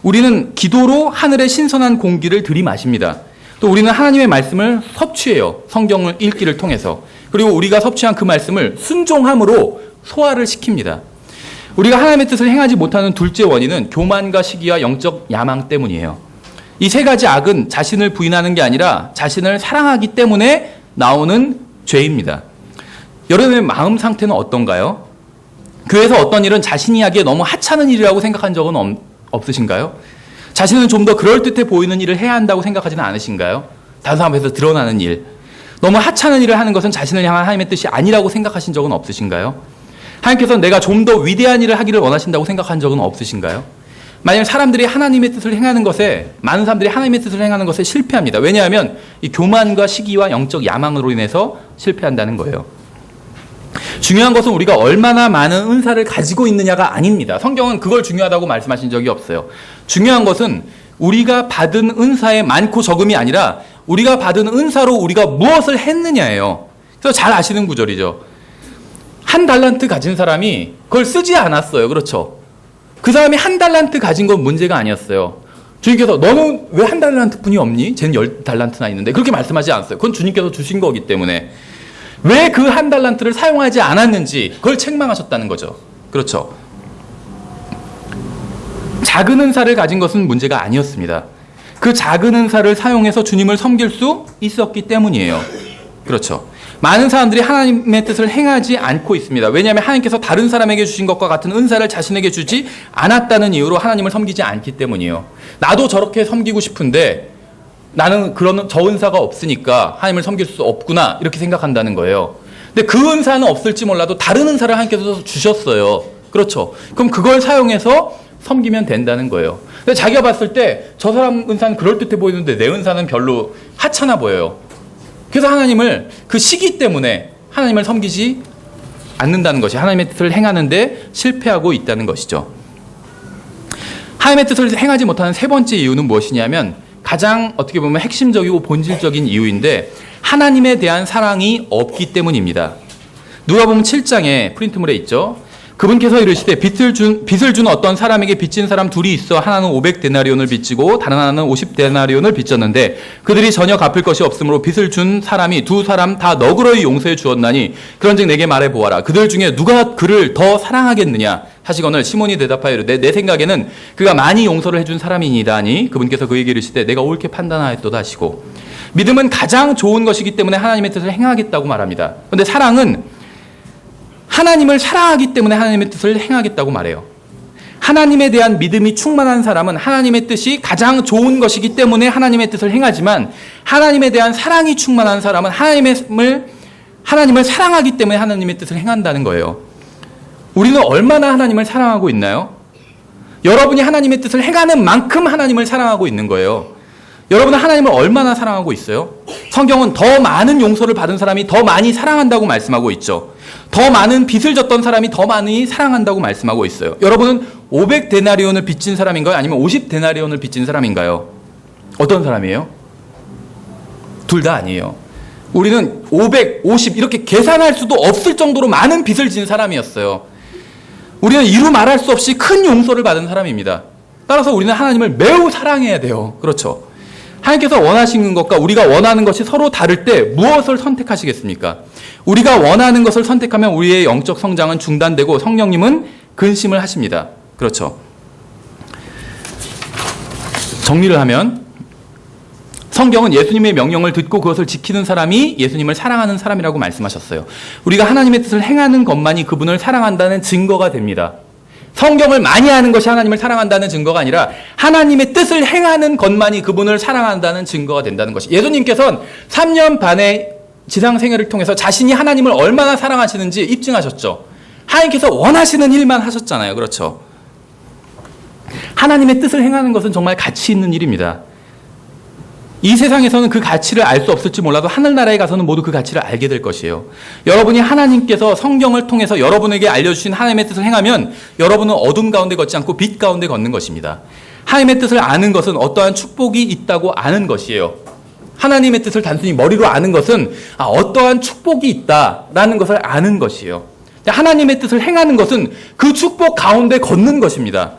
우리는 기도로 하늘의 신선한 공기를 들이마십니다. 또 우리는 하나님의 말씀을 섭취해요. 성경을 읽기를 통해서. 그리고 우리가 섭취한 그 말씀을 순종함으로 소화를 시킵니다. 우리가 하나님의 뜻을 행하지 못하는 둘째 원인은 교만과 시기와 영적 야망 때문이에요. 이 세 가지 악은 자신을 부인하는 게 아니라 자신을 사랑하기 때문에 나오는 죄입니다. 여러분의 마음 상태는 어떤가요? 교회에서 어떤 일은 자신이 하기에 너무 하찮은 일이라고 생각한 적은 없으신가요? 자신은 좀 더 그럴듯해 보이는 일을 해야 한다고 생각하지는 않으신가요? 다른 사람 앞에서 드러나는 일. 너무 하찮은 일을 하는 것은 자신을 향한 하나님의 뜻이 아니라고 생각하신 적은 없으신가요? 하나님께서 내가 좀 더 위대한 일을 하기를 원하신다고 생각한 적은 없으신가요? 만약 사람들이 하나님의 뜻을 행하는 것에, 많은 사람들이 하나님의 뜻을 행하는 것에 실패합니다. 왜냐하면 이 교만과 시기와 영적 야망으로 인해서 실패한다는 거예요. 중요한 것은 우리가 얼마나 많은 은사를 가지고 있느냐가 아닙니다. 성경은 그걸 중요하다고 말씀하신 적이 없어요. 중요한 것은 우리가 받은 은사의 많고 적음이 아니라 우리가 받은 은사로 우리가 무엇을 했느냐예요. 그래서 잘 아시는 구절이죠. 한 달란트 가진 사람이 그걸 쓰지 않았어요. 그렇죠? 그 사람이 한 달란트 가진 건 문제가 아니었어요. 주님께서 너는 왜 한 달란트뿐이 없니? 쟤는 10달란트나 있는데. 그렇게 말씀하지 않았어요. 그건 주님께서 주신 거기 때문에. 왜 그 한 달란트를 사용하지 않았는지 그걸 책망하셨다는 거죠. 그렇죠? 작은 은사를 가진 것은 문제가 아니었습니다. 그 작은 은사를 사용해서 주님을 섬길 수 있었기 때문이에요. 그렇죠? 많은 사람들이 하나님의 뜻을 행하지 않고 있습니다. 왜냐하면 하나님께서 다른 사람에게 주신 것과 같은 은사를 자신에게 주지 않았다는 이유로 하나님을 섬기지 않기 때문이에요. 나도 저렇게 섬기고 싶은데 나는 저 은사가 없으니까 하나님을 섬길 수 없구나 이렇게 생각한다는 거예요. 근데 그 은사는 없을지 몰라도 다른 은사를 하나님께서 주셨어요. 그렇죠. 그럼 그걸 사용해서 섬기면 된다는 거예요. 근데 자기가 봤을 때 저 사람 은사는 그럴듯해 보이는데 내 은사는 별로 하찮아 보여요. 그래서 하나님을 그 시기 때문에 하나님을 섬기지 않는다는 것이 하나님의 뜻을 행하는데 실패하고 있다는 것이죠. 하나님의 뜻을 행하지 못하는 세 번째 이유는 무엇이냐면 가장 어떻게 보면 핵심적이고 본질적인 이유인데 하나님에 대한 사랑이 없기 때문입니다. 누가복음 7장에 프린트물에 있죠. 그분께서 이르시되 빚을 준 어떤 사람에게 빚진 사람 둘이 있어 하나는 500데나리온을 빚지고 다른 하나는 50데나리온을 빚졌는데 그들이 전혀 갚을 것이 없으므로 빚을 준 사람이 두 사람 다 너그러이 용서해 주었나니 그런즉 내게 말해 보아라 그들 중에 누가 그를 더 사랑하겠느냐 하시거늘 시몬이 대답하여 이르되 내 생각에는 그가 많이 용서를 해준 사람이니이다 하니 그분께서 그에게 이르시되 내가 옳게 판단하였도다 하시고 믿음은 가장 좋은 것이기 때문에 하나님의 뜻을 행하겠다고 말합니다. 그런데 사랑은 하나님을 사랑하기 때문에 하나님의 뜻을 행하겠다고 말해요. 하나님에 대한 믿음이 충만한 사람은 하나님의 뜻이 가장 좋은 것이기 때문에 하나님의 뜻을 행하지만 하나님에 대한 사랑이 충만한 사람은 하나님을 사랑하기 때문에 하나님의 뜻을 행한다는 거예요. 우리는 얼마나 하나님을 사랑하고 있나요? 여러분이 하나님의 뜻을 행하는 만큼 하나님을 사랑하고 있는 거예요. 여러분은 하나님을 얼마나 사랑하고 있어요? 성경은 더 많은 용서를 받은 사람이 더 많이 사랑한다고 말씀하고 있죠. 더 많은 빚을 졌던 사람이 더 많이 사랑한다고 말씀하고 있어요. 여러분은 500데나리온을 빚진 사람인가요? 아니면 50데나리온을 빚진 사람인가요? 어떤 사람이에요? 둘 다 아니에요. 우리는 500, 50 이렇게 계산할 수도 없을 정도로 많은 빚을 진 사람이었어요. 우리는 이루 말할 수 없이 큰 용서를 받은 사람입니다. 따라서 우리는 하나님을 매우 사랑해야 돼요. 그렇죠. 하나님께서 원하시는 것과 우리가 원하는 것이 서로 다를 때 무엇을 선택하시겠습니까? 우리가 원하는 것을 선택하면 우리의 영적 성장은 중단되고 성령님은 근심을 하십니다. 그렇죠. 정리를 하면 성경은 예수님의 명령을 듣고 그것을 지키는 사람이 예수님을 사랑하는 사람이라고 말씀하셨어요. 우리가 하나님의 뜻을 행하는 것만이 그분을 사랑한다는 증거가 됩니다. 성경을 많이 하는 것이 하나님을 사랑한다는 증거가 아니라 하나님의 뜻을 행하는 것만이 그분을 사랑한다는 증거가 된다는 것이. 예수님께서는 3년 반의 지상 생애를 통해서 자신이 하나님을 얼마나 사랑하시는지 입증하셨죠. 하나님께서 원하시는 일만 하셨잖아요. 그렇죠. 하나님의 뜻을 행하는 것은 정말 가치 있는 일입니다. 이 세상에서는 그 가치를 알 수 없을지 몰라도 하늘나라에 가서는 모두 그 가치를 알게 될 것이에요. 여러분이 하나님께서 성경을 통해서 여러분에게 알려주신 하나님의 뜻을 행하면 여러분은 어둠 가운데 걷지 않고 빛 가운데 걷는 것입니다. 하나님의 뜻을 아는 것은 어떠한 축복이 있다고 아는 것이에요. 하나님의 뜻을 단순히 머리로 아는 것은 어떠한 축복이 있다라는 것을 아는 것이에요. 하나님의 뜻을 행하는 것은 그 축복 가운데 걷는 것입니다.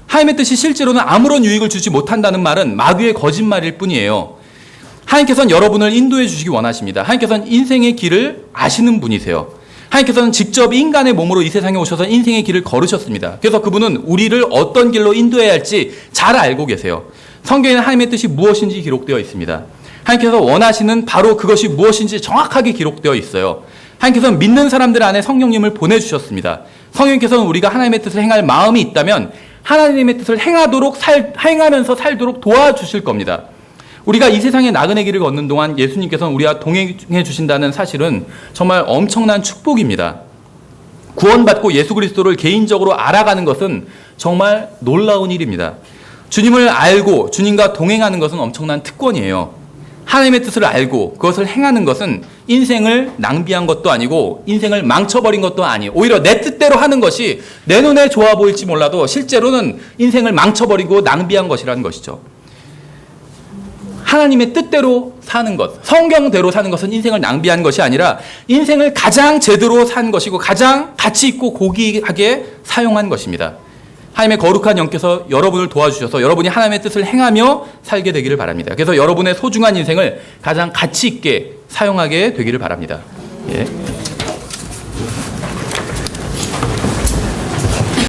하나님의 뜻이 실제로는 아무런 유익을 주지 못한다는 말은 마귀의 거짓말일 뿐이에요. 하나님께서는 여러분을 인도해 주시기 원하십니다. 하나님께서는 인생의 길을 아시는 분이세요. 하나님께서는 직접 인간의 몸으로 이 세상에 오셔서 인생의 길을 걸으셨습니다. 그래서 그분은 우리를 어떤 길로 인도해야 할지 잘 알고 계세요. 성경에는 하나님의 뜻이 무엇인지 기록되어 있습니다. 하나님께서 원하시는 바로 그것이 무엇인지 정확하게 기록되어 있어요. 하나님께서는 믿는 사람들 안에 성령님을 보내주셨습니다. 성령님께서는 우리가 하나님의 뜻을 행할 마음이 있다면 하나님의 뜻을 행하면서 살도록 도와주실 겁니다. 우리가 이 세상의 나그네 길을 걷는 동안 예수님께서는 우리와 동행해 주신다는 사실은 정말 엄청난 축복입니다. 구원받고 예수 그리스도를 개인적으로 알아가는 것은 정말 놀라운 일입니다. 주님을 알고 주님과 동행하는 것은 엄청난 특권이에요. 하나님의 뜻을 알고 그것을 행하는 것은 인생을 낭비한 것도 아니고 인생을 망쳐버린 것도 아니에요. 오히려 내 뜻대로 하는 것이 내 눈에 좋아 보일지 몰라도 실제로는 인생을 망쳐버리고 낭비한 것이라는 것이죠. 하나님의 뜻대로 사는 것, 성경대로 사는 것은 인생을 낭비한 것이 아니라 인생을 가장 제대로 산 것이고 가장 가치 있고 고귀하게 사용한 것입니다. 하나님의 거룩한 영께서 여러분을 도와주셔서 여러분이 하나님의 뜻을 행하며 살게 되기를 바랍니다. 그래서 여러분의 소중한 인생을 가장 가치 있게 사용하게 되기를 바랍니다. 예.